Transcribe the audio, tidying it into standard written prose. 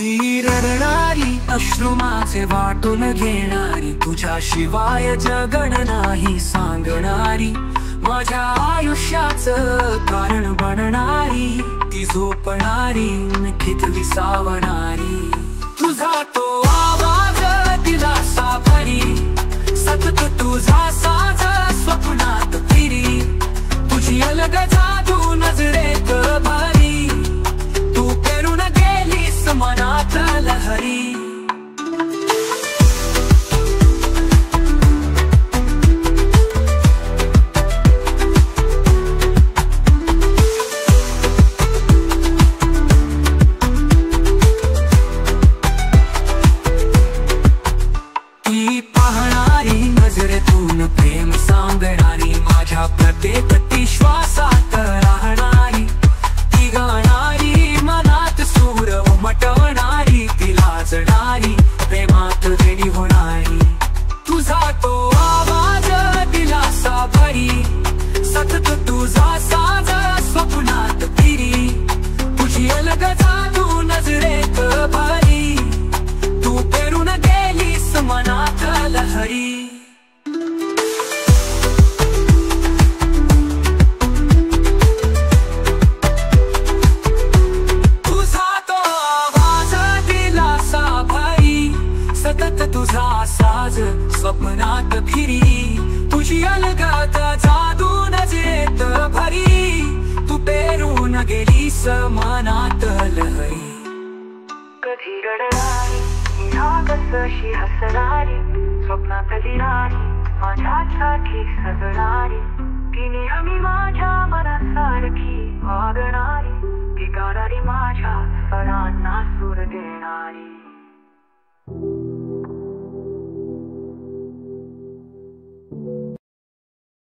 ती रडणारी अश्रू माझे वाटून घेणारी, तुझ्याशिवाय जगण नाही सांगणारी, माझ्या आयुष्याचं कारण बनणारी, ती झोपणारी नखीत विसावणारी. तुझा तो आवाज दिलासा भरी, सतत तुझा साज स्वप्नात फिरी, तुझी अलग जादू नजरेत भरी, तू पेरून गेलीस मनात लहरी. ती पाहणारी नजरेतून प्रेम सांगणारी, माझ्या प्रत्येक श्वासात राहणारी, ती गाणारी मनात सूर उमटवणारी, ती लाजणारी प्रेमात देणी होणारी. तुझा तो आवाज दिलासा भरी, सतत तुझा साज स्वप्नात फिरी, तुझी अलग जादू नजरेत भरी, तू पेरून गेलीस मनात लहरी. सतत तुझा साज स्वप्नात फिरी, तुझी अलगद जादू नजरेत भरी, तू पेरून गेलीस मनात लहरी. कधी रडणारी कशी हसणारी, स्वप्नातली राणी माझ्यासाठी सजणारी, ती नेहमी माझ्या मनासारखी वागणारी, ती गाणारी माझ्या स्वरांना सूर देणारी.